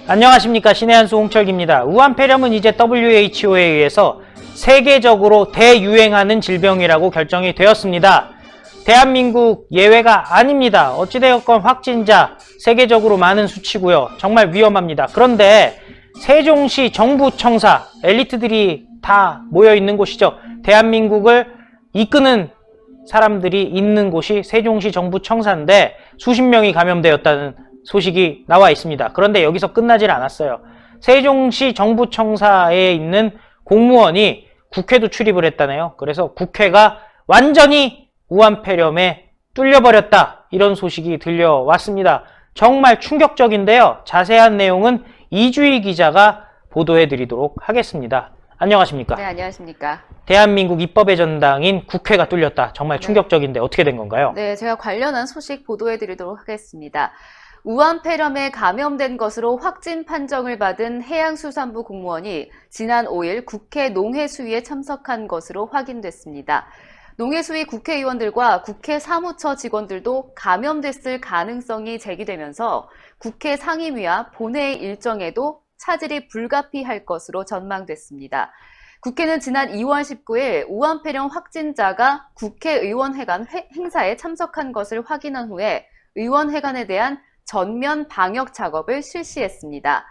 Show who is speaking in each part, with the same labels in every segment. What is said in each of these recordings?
Speaker 1: 안녕하십니까, 신의 한수 홍철기입니다. 우한폐렴은 이제 WHO에 의해서 세계적으로 대유행하는 질병이라고 결정이 되었습니다. 대한민국 예외가 아닙니다. 어찌되었건 확진자 세계적으로 많은 수치고요. 정말 위험합니다. 그런데 세종시 정부청사 엘리트들이 다 모여있는 곳이죠. 대한민국을 이끄는 사람들이 있는 곳이 세종시 정부청사인데 수십 명이 감염되었다는 소식이 나와 있습니다. 그런데 여기서 끝나질 않았어요. 세종시 정부청사에 있는 공무원이 국회도 출입을 했다네요. 그래서 국회가 완전히 우한폐렴에 뚫려버렸다, 이런 소식이 들려왔습니다. 정말 충격적인데요. 자세한 내용은 이주일 기자가 보도해드리도록 하겠습니다. 안녕하십니까?
Speaker 2: 네, 안녕하십니까?
Speaker 1: 대한민국 입법의 전당인 국회가 뚫렸다. 정말 충격적인데 어떻게 된 건가요?
Speaker 2: 네, 제가 관련한 소식 보도해드리도록 하겠습니다. 우한폐렴에 감염된 것으로 확진 판정을 받은 해양수산부 공무원이 지난 5일 국회 농해수위에 참석한 것으로 확인됐습니다. 농해수위 국회의원들과 국회 사무처 직원들도 감염됐을 가능성이 제기되면서 국회 상임위와 본회의 일정에도 차질이 불가피할 것으로 전망됐습니다. 국회는 지난 2월 19일 우한폐렴 확진자가 국회의원회관 행사에 참석한 것을 확인한 후에 의원회관에 대한 전면 방역 작업을 실시했습니다.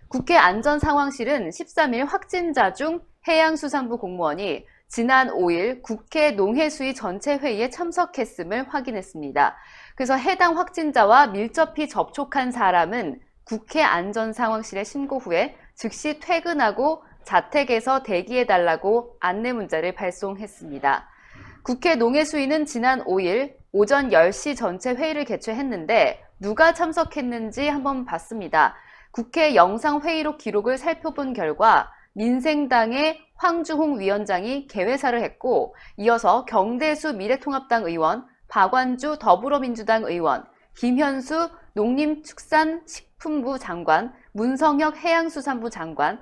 Speaker 2: 국회 안전상황실은 13일 확진자 중 해양수산부 공무원이 지난 5일 국회 농해수위 전체 회의에 참석했음을 확인했습니다. 그래서 해당 확진자와 밀접히 접촉한 사람은 국회 안전상황실에 신고 후에 즉시 퇴근하고 자택에서 대기해달라고 안내 문자를 발송했습니다. 국회 농해수위는 지난 5일 오전 10시 전체 회의를 개최했는데 누가 참석했는지 한번 봤습니다. 국회 영상회의록 기록을 살펴본 결과 민생당의 황주홍 위원장이 개회사를 했고, 이어서 경대수 미래통합당 의원, 박완주 더불어민주당 의원, 김현수 농림축산식품부 장관, 문성혁 해양수산부 장관,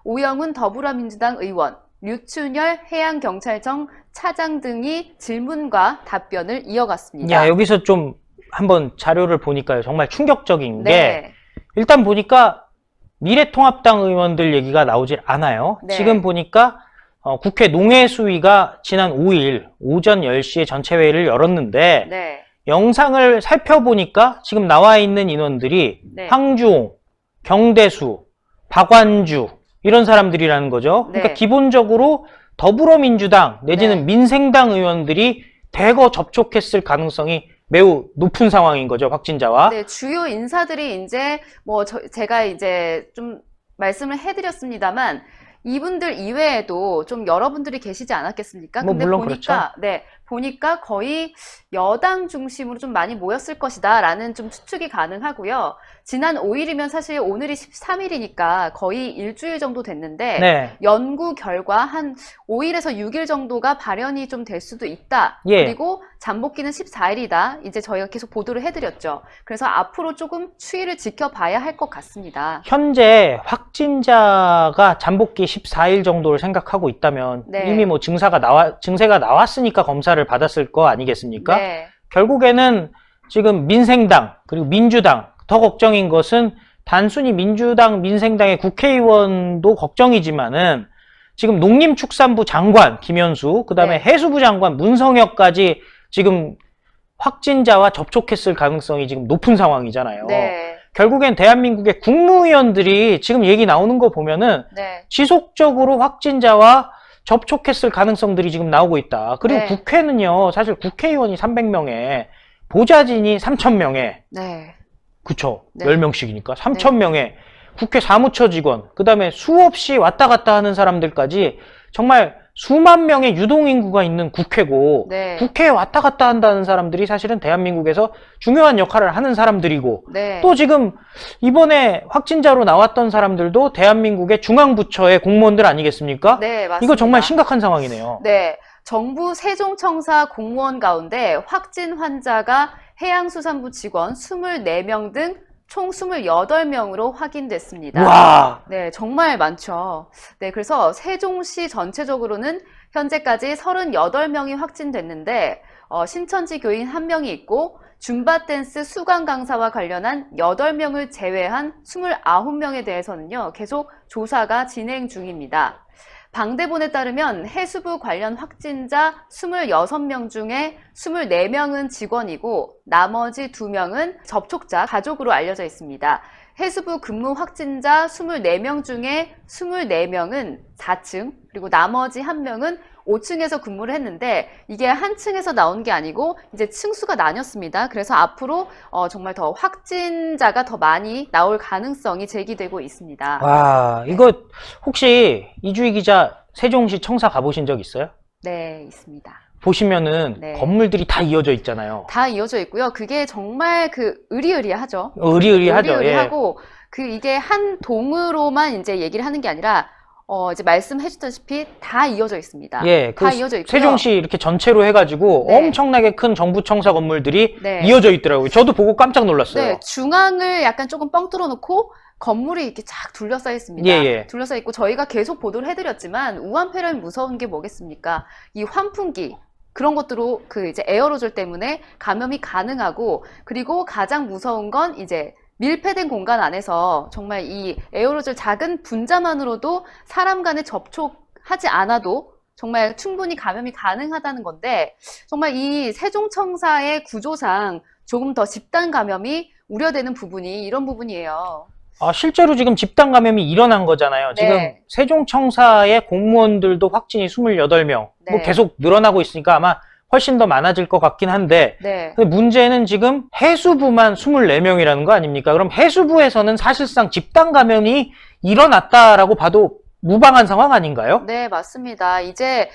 Speaker 2: 오영훈 더불어민주당 의원, 류춘열 해양경찰청 차장 등이 질문과 답변을 이어갔습니다.
Speaker 1: 야, 여기서 좀 한번 자료를 보니까요, 정말 충격적인 게
Speaker 2: 네.
Speaker 1: 일단 보니까 미래통합당 의원들 얘기가 나오질 않아요.
Speaker 2: 네.
Speaker 1: 지금 보니까 국회 농해수위가 지난 5일 오전 10시에 전체 회의를 열었는데
Speaker 2: 네.
Speaker 1: 영상을 살펴보니까 지금 나와 있는 인원들이
Speaker 2: 네.
Speaker 1: 황주홍, 경대수, 박완주 이런 사람들이라는 거죠. 그러니까
Speaker 2: 네.
Speaker 1: 기본적으로 더불어민주당 내지는
Speaker 2: 네.
Speaker 1: 민생당 의원들이 대거 접촉했을 가능성이 매우 높은 상황인 거죠, 확진자와.
Speaker 2: 네, 주요 인사들이 이제 제가 이제 좀 말씀을 해드렸습니다만 이분들 이외에도 좀 여러분들이 계시지 않았겠습니까? 근데
Speaker 1: 물론
Speaker 2: 보니까
Speaker 1: 그렇죠.
Speaker 2: 네, 보니까 거의 여당 중심으로 좀 많이 모였을 것이다라는 좀 추측이 가능하고요. 지난 5일이면 사실 오늘이 13일이니까 거의 일주일 정도 됐는데
Speaker 1: 네.
Speaker 2: 연구 결과 한 5일에서 6일 정도가 발현이 좀 될 수도 있다.
Speaker 1: 예.
Speaker 2: 그리고 잠복기는 14일이다. 이제 저희가 계속 보도를 해드렸죠. 그래서 앞으로 조금 추이를 지켜봐야 할 것 같습니다.
Speaker 1: 현재 확진자가 잠복기 14일 정도를 생각하고 있다면
Speaker 2: 네.
Speaker 1: 이미 뭐 증세가 나왔으니까 검사를 받았을 거 아니겠습니까?
Speaker 2: 네.
Speaker 1: 결국에는 지금 민생당 그리고 민주당 더 걱정인 것은 단순히 민주당, 민생당의 국회의원도 걱정이지만은 지금 농림축산부 장관 김현수, 그 다음에
Speaker 2: 네.
Speaker 1: 해수부 장관 문성혁까지 지금 확진자와 접촉했을 가능성이 지금 높은 상황이잖아요.
Speaker 2: 네.
Speaker 1: 결국엔 대한민국의 국무위원들이 지금 얘기 나오는 거 보면은
Speaker 2: 네.
Speaker 1: 지속적으로 확진자와 접촉했을 가능성들이 지금 나오고 있다. 그리고
Speaker 2: 네.
Speaker 1: 국회는요, 사실 국회의원이 300명에 보좌진이 3,000명에
Speaker 2: 네.
Speaker 1: 그쵸?
Speaker 2: 네.
Speaker 1: 10명씩이니까 3,000명에 국회 사무처 직원, 그 다음에 수없이 왔다 갔다 하는 사람들까지 정말 수만 명의 유동인구가 있는 국회고
Speaker 2: 네.
Speaker 1: 국회에 왔다 갔다 한다는 사람들이 사실은 대한민국에서 중요한 역할을 하는 사람들이고
Speaker 2: 네.
Speaker 1: 또 지금 이번에 확진자로 나왔던 사람들도 대한민국의 중앙부처의 공무원들 아니겠습니까?
Speaker 2: 네, 맞습니다.
Speaker 1: 이거 정말 심각한 상황이네요.
Speaker 2: 네. 정부 세종청사 공무원 가운데 확진 환자가 해양수산부 직원 24명 등 총 28명으로 확인됐습니다.
Speaker 1: 와,
Speaker 2: 네, 정말 많죠. 네, 그래서 세종시 전체적으로는 현재까지 38명이 확진됐는데, 신천지 교인 1명이 있고, 줌바 댄스 수강 강사와 관련한 8명을 제외한 29명에 대해서는요, 계속 조사가 진행 중입니다. 방대본에 따르면 해수부 관련 확진자 26명 중에 24명은 직원이고 나머지 2명은 접촉자, 가족으로 알려져 있습니다. 해수부 근무 확진자 24명 중에 24명은 4층, 그리고 나머지 1명은 5층에서 근무를 했는데 이게 한 층에서 나온 게 아니고 이제 층수가 나뉘었습니다. 그래서 앞으로 정말 더 확진자가 더 많이 나올 가능성이 제기되고 있습니다.
Speaker 1: 와, 이거 혹시 이주희 기자 세종시 청사 가보신 적 있어요?
Speaker 2: 네, 있습니다.
Speaker 1: 보시면은
Speaker 2: 네.
Speaker 1: 건물들이 다 이어져 있잖아요.
Speaker 2: 다 이어져 있고요. 그게 정말 으리으리하죠.
Speaker 1: 의리의리하죠.
Speaker 2: 으리으리하고 이게 한 동으로만 이제 얘기를 하는 게 아니라 이제 말씀해 주셨다시피 다 이어져 있습니다.
Speaker 1: 예,
Speaker 2: 다 이어져 있고요.
Speaker 1: 세종시 이렇게 전체로 해가지고
Speaker 2: 네.
Speaker 1: 엄청나게 큰 정부 청사 건물들이
Speaker 2: 네.
Speaker 1: 이어져 있더라고요. 저도 보고 깜짝 놀랐어요.
Speaker 2: 네, 중앙을 약간 조금 뻥 뚫어놓고 건물이 이렇게 쫙 둘러싸여 있습니다.
Speaker 1: 예, 예.
Speaker 2: 둘러싸여 있고 저희가 계속 보도를 해드렸지만 우한폐렴이 무서운 게 뭐겠습니까? 이 환풍기 그런 것들로 이제 에어로졸 때문에 감염이 가능하고 그리고 가장 무서운 건 이제 밀폐된 공간 안에서 정말 이 에어로졸 작은 분자만으로도 사람 간에 접촉하지 않아도 정말 충분히 감염이 가능하다는 건데 정말 이 세종청사의 구조상 조금 더 집단 감염이 우려되는 부분이 이런 부분이에요.
Speaker 1: 실제로 지금 집단 감염이 일어난 거잖아요.
Speaker 2: 네.
Speaker 1: 지금 세종청사의 공무원들도 확진이 28명.
Speaker 2: 네.
Speaker 1: 뭐 계속 늘어나고 있으니까 아마 훨씬 더 많아질 것 같긴 한데
Speaker 2: 네.
Speaker 1: 근데 문제는 지금 해수부만 24명이라는 거 아닙니까? 그럼 해수부에서는 사실상 집단 감염이 일어났다라고 봐도 무방한 상황 아닌가요?
Speaker 2: 네, 맞습니다. 이제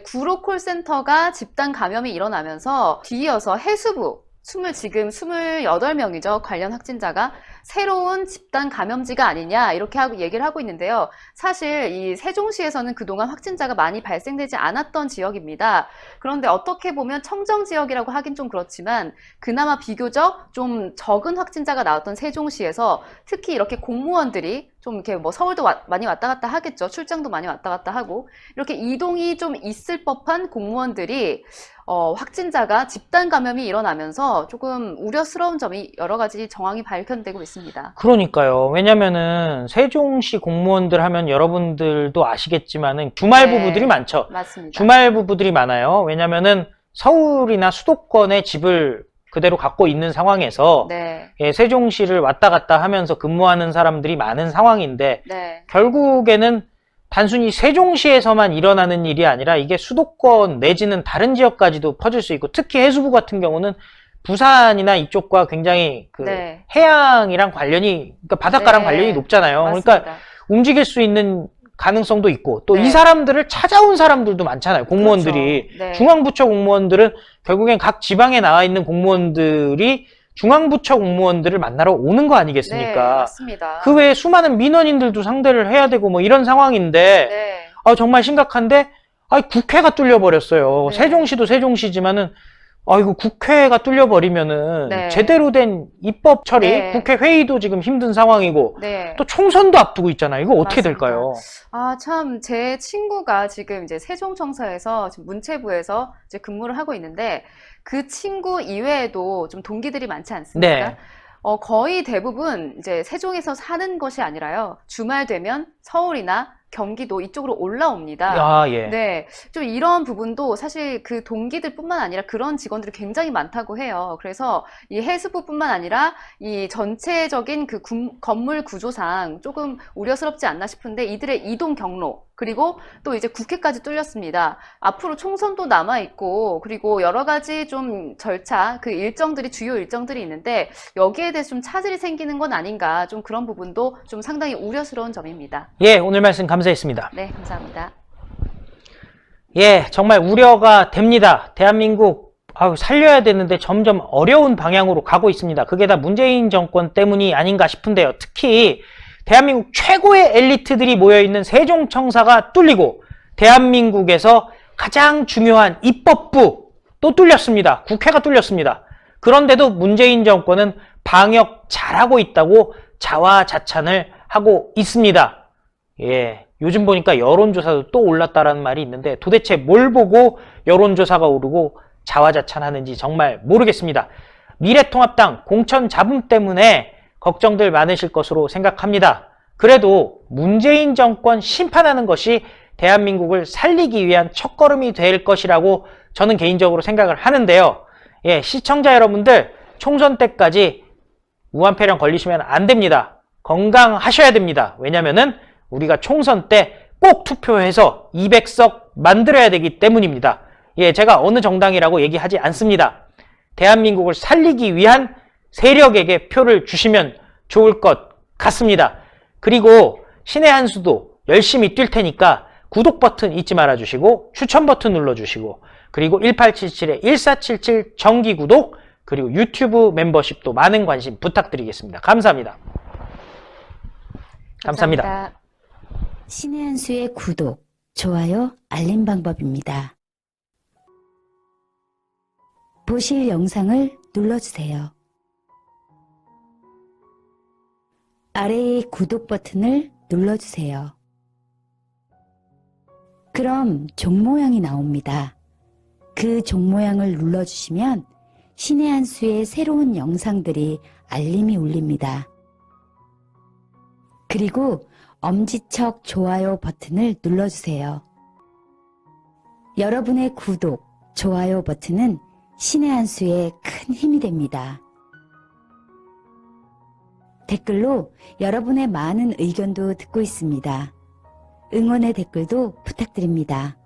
Speaker 2: 구로 콜센터가 집단 감염이 일어나면서 뒤이어서 해수부 지금 28명이죠. 관련 확진자가 새로운 집단 감염지가 아니냐 이렇게 얘기를 하고 있는데요. 사실 이 세종시에서는 그동안 확진자가 많이 발생되지 않았던 지역입니다. 그런데 어떻게 보면 청정 지역이라고 하긴 좀 그렇지만 그나마 비교적 좀 적은 확진자가 나왔던 세종시에서 특히 이렇게 공무원들이 좀 이렇게 뭐 서울도 많이 왔다 갔다 하겠죠. 출장도 많이 왔다 갔다 하고 이렇게 이동이 좀 있을 법한 공무원들이 확진자가 집단 감염이 일어나면서 조금 우려스러운 점이 여러 가지 정황이 발견되고 있습니다.
Speaker 1: 그러니까요. 왜냐면은 세종시 공무원들 하면 여러분들도 아시겠지만은 주말
Speaker 2: 네.
Speaker 1: 부부들이 많죠.
Speaker 2: 맞습니다.
Speaker 1: 주말 부부들이 많아요. 왜냐면은 서울이나 수도권에 집을 그대로 갖고 있는 상황에서
Speaker 2: 네.
Speaker 1: 예, 세종시를 왔다 갔다 하면서 근무하는 사람들이 많은 상황인데
Speaker 2: 네.
Speaker 1: 결국에는 단순히 세종시에서만 일어나는 일이 아니라 이게 수도권 내지는 다른 지역까지도 퍼질 수 있고 특히 해수부 같은 경우는 부산이나 이쪽과 굉장히
Speaker 2: 네.
Speaker 1: 해양이랑 그러니까 바닷가랑
Speaker 2: 네.
Speaker 1: 관련이 높잖아요.
Speaker 2: 맞습니다.
Speaker 1: 그러니까 움직일 수 있는 가능성도 있고 또 이
Speaker 2: 네.
Speaker 1: 사람들을 찾아온 사람들도 많잖아요. 공무원들이.
Speaker 2: 그렇죠. 네.
Speaker 1: 중앙부처 공무원들은 결국엔 각 지방에 나와 있는 공무원들이 중앙부처 공무원들을 만나러 오는 거
Speaker 2: 네,
Speaker 1: 아니겠습니까?
Speaker 2: 맞습니다.
Speaker 1: 그 외에 수많은 민원인들도 상대를 해야 되고 뭐 이런 상황인데
Speaker 2: 네.
Speaker 1: 정말 심각한데 국회가 뚫려버렸어요.
Speaker 2: 네.
Speaker 1: 세종시도 세종시지만은 이거 국회가 뚫려버리면은
Speaker 2: 네.
Speaker 1: 제대로 된 입법 처리,
Speaker 2: 네.
Speaker 1: 국회 회의도 지금 힘든 상황이고
Speaker 2: 네.
Speaker 1: 또 총선도 앞두고 있잖아요. 이거 어떻게
Speaker 2: 맞습니다.
Speaker 1: 될까요?
Speaker 2: 참, 제 친구가 지금 이제 세종청사에서 지금 문체부에서 이제 근무를 하고 있는데 그 친구 이외에도 좀 동기들이 많지 않습니까?
Speaker 1: 네.
Speaker 2: 거의 대부분 이제 세종에서 사는 것이 아니라요. 주말 되면 서울이나 경기도 이쪽으로 올라옵니다.
Speaker 1: 예.
Speaker 2: 네, 좀 이런 부분도 사실 그 동기들뿐만 아니라 그런 직원들이 굉장히 많다고 해요. 그래서 이 해수부뿐만 아니라 이 전체적인 그 건물 구조상 조금 우려스럽지 않나 싶은데 이들의 이동 경로 그리고 또 이제 국회까지 뚫렸습니다. 앞으로 총선도 남아있고 그리고 여러 가지 좀 절차 주요 일정들이 있는데 여기에 대해서 좀 차질이 생기는 건 아닌가 좀 그런 부분도 좀 상당히 우려스러운 점입니다.
Speaker 1: 예, 오늘 말씀 감사했습니다.
Speaker 2: 네, 감사합니다.
Speaker 1: 예, 정말 우려가 됩니다. 대한민국 살려야 되는데 점점 어려운 방향으로 가고 있습니다. 그게 다 문재인 정권 때문이 아닌가 싶은데요. 특히 대한민국 최고의 엘리트들이 모여있는 세종청사가 뚫리고 대한민국에서 가장 중요한 입법부 또 뚫렸습니다. 국회가 뚫렸습니다. 그런데도 문재인 정권은 방역 잘하고 있다고 자화자찬을 하고 있습니다. 예, 요즘 보니까 여론조사도 또 올랐다라는 말이 있는데 도대체 뭘 보고 여론조사가 오르고 자화자찬하는지 정말 모르겠습니다. 미래통합당 공천 잡음 때문에 걱정들 많으실 것으로 생각합니다. 그래도 문재인 정권 심판하는 것이 대한민국을 살리기 위한 첫걸음이 될 것이라고 저는 개인적으로 생각을 하는데요. 예, 시청자 여러분들 총선 때까지 무한폐렴 걸리시면 안 됩니다. 건강하셔야 됩니다. 왜냐면은 우리가 총선 때 꼭 투표해서 200석 만들어야 되기 때문입니다. 예, 제가 어느 정당이라고 얘기하지 않습니다. 대한민국을 살리기 위한 세력에게 표를 주시면 좋을 것 같습니다. 그리고 신의 한 수도 열심히 뛸 테니까 구독 버튼 잊지 말아주시고 추천 버튼 눌러주시고 그리고 1877-1477 정기 구독 그리고 유튜브 멤버십도 많은 관심 부탁드리겠습니다. 감사합니다. 감사합니다.
Speaker 3: 신의 한 수의 구독, 좋아요, 알림 방법입니다. 보실 영상을 눌러주세요. 아래의 구독 버튼을 눌러주세요. 그럼 종 모양이 나옵니다. 그 종 모양을 눌러주시면 신의 한 수의 새로운 영상들이 알림이 울립니다. 그리고 엄지척 좋아요 버튼을 눌러주세요. 여러분의 구독, 좋아요 버튼은 신의 한 수에 큰 힘이 됩니다. 댓글로 여러분의 많은 의견도 듣고 있습니다. 응원의 댓글도 부탁드립니다.